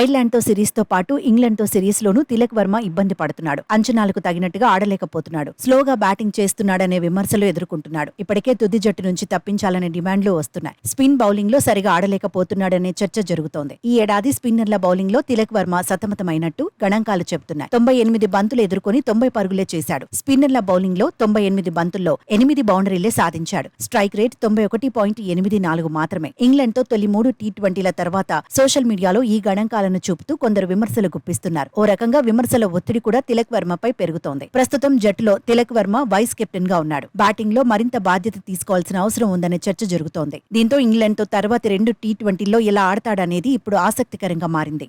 Ireland తో series తో పాటు ఇంగ్లాండ్ తో సిరీస్ లోనూ తిలక్ వర్మ ఇబ్బంది పడుతున్నాడు. అంచనాలకు తగినట్టుగా ఆడలేకపోతున్నాడు. స్లోగా బ్యాటింగ్ చేస్తున్నాడనే విమర్శలు ఎదుర్కొంటున్నాడు. ఇప్పటికే తుది జట్టు నుంచి తప్పించాలనే డిమాండ్లు వస్తున్నాయి. స్పిన్ బౌలింగ్ లో సరిగా ఆడలేకపోతున్నాడనే చర్చ జరుగుతోంది. ఈ ఏడాది స్పిన్నర్ల బౌలింగ్ లో తిలక్ వర్మ సతమతమైనట్టు గణాంకాలు చెబుతున్నాయి. 98 బంతులు ఎదుర్కొని 90 పరుగులే చేశాడు. స్పిన్నర్ల బౌలింగ్ లో 98 బంతుల్లో 8 బౌండరీలే సాధించాడు. స్ట్రైక్ రేట్ 91.84 మాత్రమే. ఇంగ్లాండ్ తో తొలి 3 టీ20ల తర్వాత సోషల్ మీడియాలో ఈ గణాంకాలను చూపుతూ కొందరు విమర్శలు గుప్పిస్తున్నారు. ఓ రకంగా విమర్శల ఒత్తిడి కూడా తిలక్ వర్మపై పెరుగుతోంది. ప్రస్తుతం జట్టులో తిలక్ వర్మ వైస్ కెప్టెన్ గా ఉన్నాడు. బ్యాటింగ్ లో మరింత బాధ్యత తీసుకోవాల్సిన అవసరం ఉందనే చర్చ జరుగుతోంది. దీంతో ఇంగ్లాండ్ తో తర్వాతి 2 టీ20ల్లో ఎలా ఆడతాడనేది ఇప్పుడు ఆసక్తికరంగా మారింది.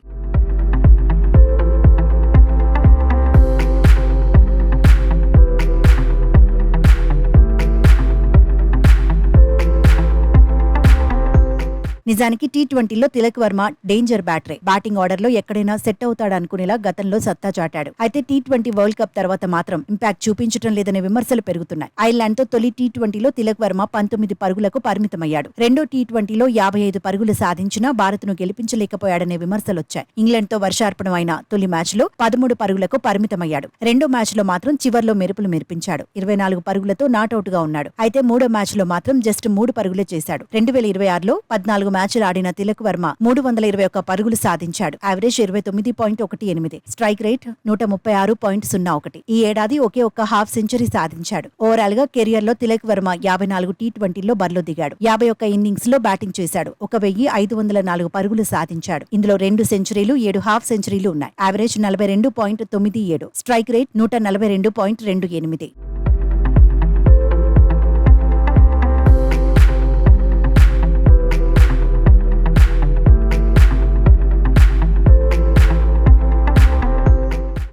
నిజానికి టీ20లో తిలక్ వర్మ డేంజర్ బ్యాటరే. బ్యాటింగ్ ఆర్డర్ లో ఎక్కడైనా సెట్ అవుతాడనుకునేలా గతంలో సత్తా చాటాడు. అయితే టీ20 వరల్డ్ కప్ తర్వాత మాత్రం ఇంపాక్ట్ చూపించడం లేదనే విమర్శలు పెరుగుతున్నాయి. ఐర్లాండ్ తో తొలి టీ20లో తిలక్ వర్మ 19 పరుగులకు పరిమితమయ్యాడు. రెండో టీ20లో 55 పరుగులు సాధించినా భారత్ ను గెలిపించలేకపోయాడనే విమర్శలొచ్చాయి. ఇంగ్లాండ్ తో వర్షార్పణం అయిన తొలి మ్యాచ్ లో 13 పరుగులకు పరిమితమయ్యాడు. రెండో మ్యాచ్ లో మాత్రం చివర్లో మెరుపులు మెరిపించాడు. 24 పరుగులతో నాటౌట్ గా ఉన్నాడు. అయితే మూడో మ్యాచ్ లో మాత్రం జస్ట్ 3 పరుగులే చేశాడు. 2026లో 14 మ్యాచ్లు ఆడిన తిలక్ వర్మ 321 పరుగులు సాధించాడు. యావరేజ్ 29.18. Strike rate 136.01. ఈ ఏడాది ఒకే ఒక్క హాఫ్ సెంచరీ సాధించాడు. ఓవరాల్ గా కెరియర్ లో తిలక్ వర్మ 54 టీ20లో బరిలో దిగాడు. 51 ఇన్నింగ్స్ లో బ్యాటింగ్ చేశాడు. 1504 పరుగులు సాధించాడు. ఇందులో 2 సెంచరీలు, 7 హాఫ్ సెంచరీలు ఉన్నాయి. యావరేజ్ 42.97. Strike rate 142.28.